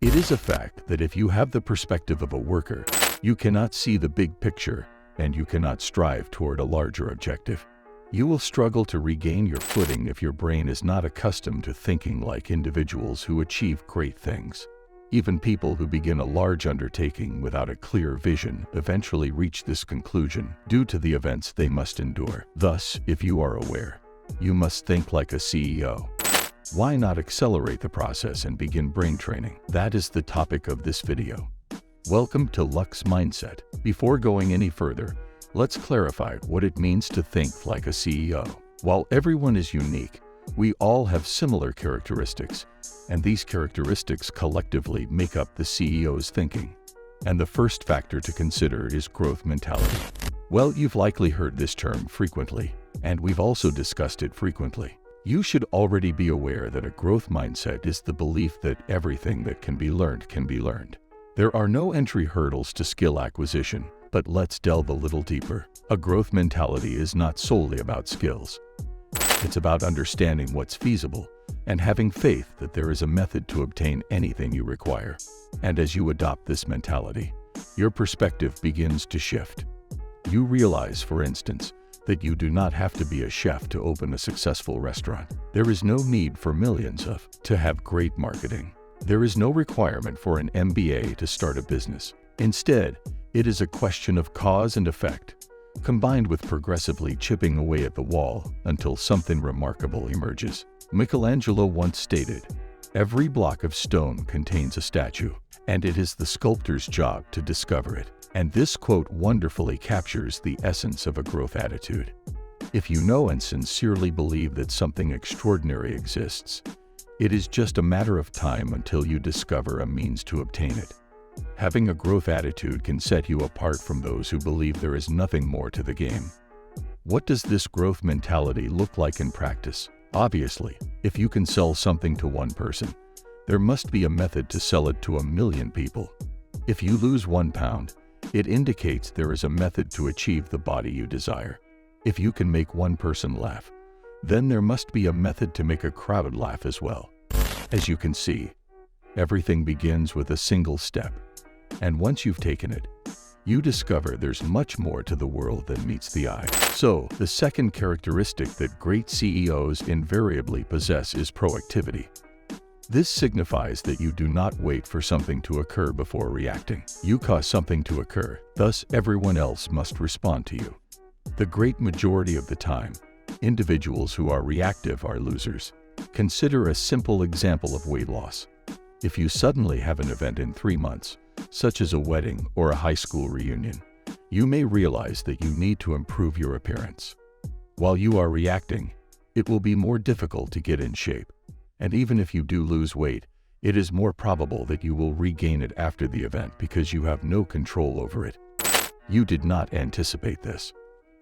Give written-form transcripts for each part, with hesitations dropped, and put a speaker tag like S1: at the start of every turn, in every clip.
S1: It is a fact that if you have the perspective of a worker, you cannot see the big picture and you cannot strive toward a larger objective. You will struggle to regain your footing if your brain is not accustomed to thinking like individuals who achieve great things. Even people who begin a large undertaking without a clear vision eventually reach this conclusion due to the events they must endure. Thus, if you are aware, you must think like a CEO. Why not accelerate the process and begin brain training? That is the topic of this video. Welcome to Luxe Mindset. Before going any further, let's clarify what it means to think like a CEO. While everyone is unique, we all have similar characteristics, and these characteristics collectively make up the CEO's thinking. And the first factor to consider is growth mentality. Well, you've likely heard this term frequently, and we've also discussed it frequently. You should already be aware that a growth mindset is the belief that everything that can be learned can be learned. There are no entry hurdles to skill acquisition, but let's delve a little deeper. A growth mentality is not solely about skills. It's about understanding what's feasible and having faith that there is a method to obtain anything you require. And as you adopt this mentality, your perspective begins to shift. You realize, for instance, that you do not have to be a chef to open a successful restaurant. There is no need for millions to have great marketing. There is no requirement for an MBA to start a business. Instead, it is a question of cause and effect, combined with progressively chipping away at the wall until something remarkable emerges. Michelangelo once stated, "Every block of stone contains a statue, and it is the sculptor's job to discover it." And this quote wonderfully captures the essence of a growth attitude. If you know and sincerely believe that something extraordinary exists, it is just a matter of time until you discover a means to obtain it. Having a growth attitude can set you apart from those who believe there is nothing more to the game. What does this growth mentality look like in practice? Obviously, if you can sell something to one person, there must be a method to sell it to 1,000,000 people. If you lose 1 pound, it indicates there is a method to achieve the body you desire. If you can make one person laugh, then there must be a method to make a crowd laugh as well. As you can see, everything begins with a single step. And once you've taken it, you discover there's much more to the world than meets the eye. So, the second characteristic that great CEOs invariably possess is proactivity. This signifies that you do not wait for something to occur before reacting. You cause something to occur, thus everyone else must respond to you. The great majority of the time, individuals who are reactive are losers. Consider a simple example of weight loss. If you suddenly have an event in 3 months, such as a wedding or a high school reunion, you may realize that you need to improve your appearance. While you are reacting, it will be more difficult to get in shape. And even if you do lose weight, it is more probable that you will regain it after the event because you have no control over it. You did not anticipate this.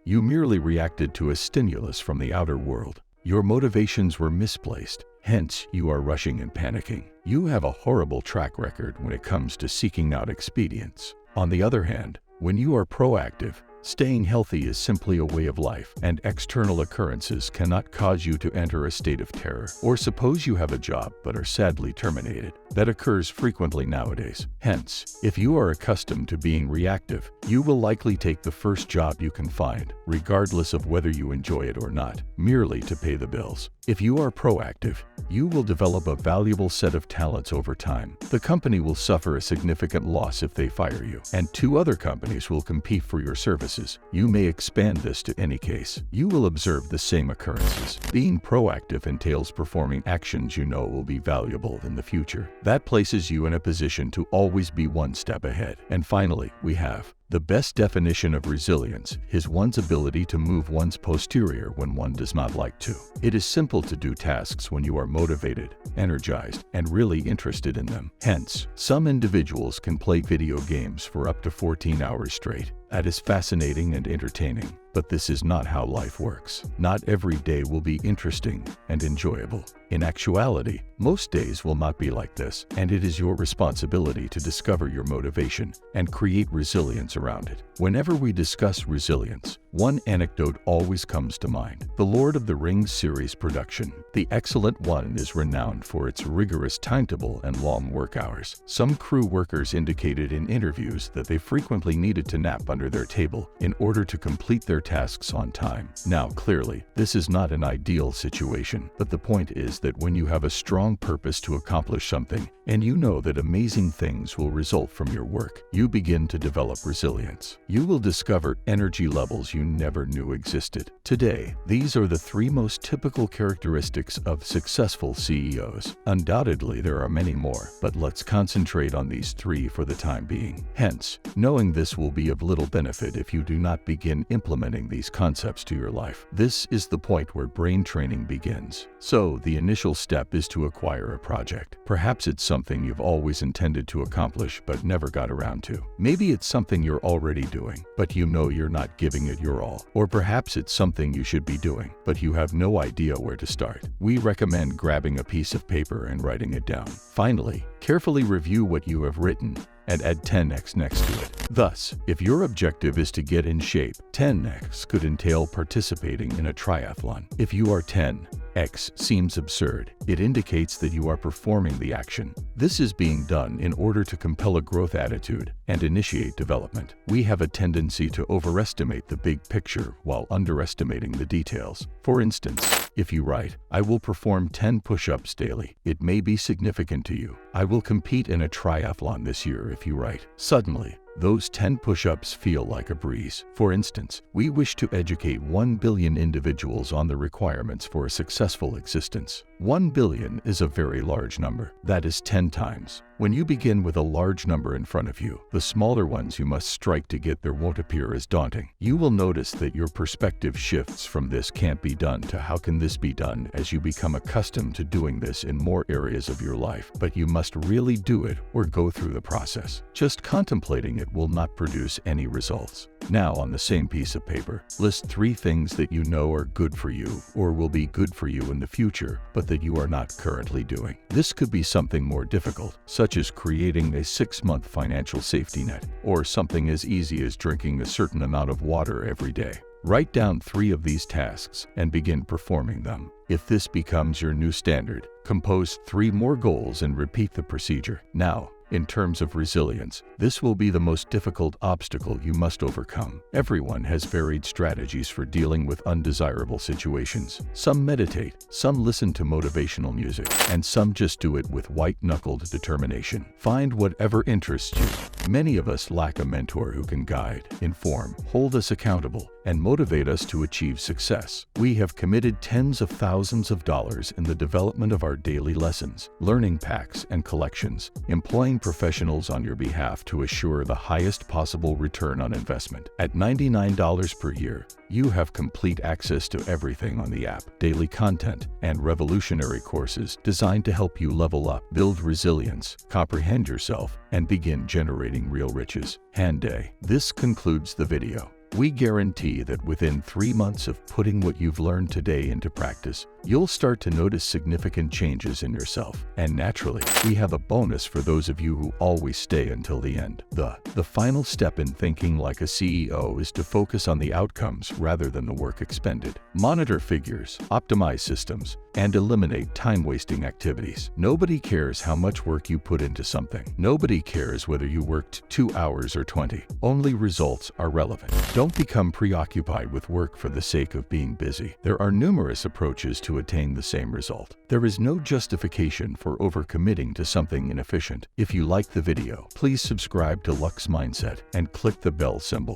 S1: You merely reacted to a stimulus from the outer world. Your motivations were misplaced, hence you are rushing and panicking. You have a horrible track record when it comes to seeking out expedience. On the other hand, when you are proactive, staying healthy is simply a way of life, and external occurrences cannot cause you to enter a state of terror. Or suppose you have a job but are sadly terminated. That occurs frequently nowadays. Hence, if you are accustomed to being reactive, you will likely take the first job you can find, regardless of whether you enjoy it or not, merely to pay the bills. If you are proactive, you will develop a valuable set of talents over time. The company will suffer a significant loss if they fire you, and 2 other companies will compete for your services. You may expand this to any case. You will observe the same occurrences. Being proactive entails performing actions you know will be valuable in the future. That places you in a position to always be one step ahead. And finally, we have the best definition of resilience is one's ability to move one's posterior when one does not like to. It is simple to do tasks when you are motivated, energized, and really interested in them. Hence, some individuals can play video games for up to 14 hours straight. That is fascinating and entertaining. But this is not how life works. Not every day will be interesting and enjoyable. In actuality, most days will not be like this, and it is your responsibility to discover your motivation and create resilience around it. Whenever we discuss resilience, one anecdote always comes to mind. The Lord of the Rings series production. The excellent one is renowned for its rigorous timetable and long work hours. Some crew workers indicated in interviews that they frequently needed to nap under their table in order to complete their tasks on time. Now, clearly, this is not an ideal situation, but the point is that when you have a strong purpose to accomplish something, and you know that amazing things will result from your work, you begin to develop resilience. You will discover energy levels you never knew existed. Today, these are the 3 most typical characteristics of successful CEOs. Undoubtedly, there are many more, but let's concentrate on these 3 for the time being. Hence, knowing this will be of little benefit if you do not begin implementing these concepts to your life. This is the point where brain training begins. So, the initial step is to acquire a project. Perhaps it's something you've always intended to accomplish but never got around to. Maybe it's something you're already doing, but you know you're not giving it your all. Or perhaps it's something you should be doing, but you have no idea where to start. We recommend grabbing a piece of paper and writing it down. Finally, carefully review what you have written and add 10x next to it. Thus, if your objective is to get in shape, 10x could entail participating in a triathlon. If you are 10x seems absurd, it indicates that you are performing the action. This is being done in order to compel a growth attitude and initiate development. We have a tendency to overestimate the big picture while underestimating the details. For instance, if you write, "I will perform 10 push-ups daily," it may be significant to you. "I will compete in a triathlon this year," if you write. Suddenly, those 10 push-ups feel like a breeze. For instance, we wish to educate 1 billion individuals on the requirements for a successful existence. 1 billion is a very large number. That is 10 times. When you begin with a large number in front of you, the smaller ones you must strike to get there won't appear as daunting. You will notice that your perspective shifts from "this can't be done" to "how can this be done" as you become accustomed to doing this in more areas of your life. But you must really do it or go through the process. Just contemplating it will not produce any results. Now, on the same piece of paper, list 3 things that you know are good for you or will be good for you in the future, but that you are not currently doing. This could be something more difficult, such as creating a 6-month financial safety net, or something as easy as drinking a certain amount of water every day. Write down 3 of these tasks and begin performing them. If this becomes your new standard, compose 3 more goals and repeat the procedure. Now, in terms of resilience, this will be the most difficult obstacle you must overcome. Everyone has varied strategies for dealing with undesirable situations. Some meditate, some listen to motivational music, and some just do it with white-knuckled determination. Find whatever interests you. Many of us lack a mentor who can guide, inform, hold us accountable, and motivate us to achieve success. We have committed tens of thousands of dollars in the development of our daily lessons, learning packs, and collections, employing professionals on your behalf to assure the highest possible return on investment. At $99 per year, you have complete access to everything on the app, daily content, and revolutionary courses designed to help you level up, build resilience, comprehend yourself, and begin generating real riches. Day. This concludes the video. We guarantee that within 3 months of putting what you've learned today into practice, you'll start to notice significant changes in yourself. And naturally, we have a bonus for those of you who always stay until the end. The final step in thinking like a CEO is to focus on the outcomes rather than the work expended. Monitor figures, optimize systems, and eliminate time-wasting activities. Nobody cares how much work you put into something. Nobody cares whether you worked 2 hours or 20. Only results are relevant. Don't become preoccupied with work for the sake of being busy. There are numerous approaches to attain the same result. There is no justification for overcommitting to something inefficient. If you like the video, please subscribe to Luxe Mindset and click the bell symbol.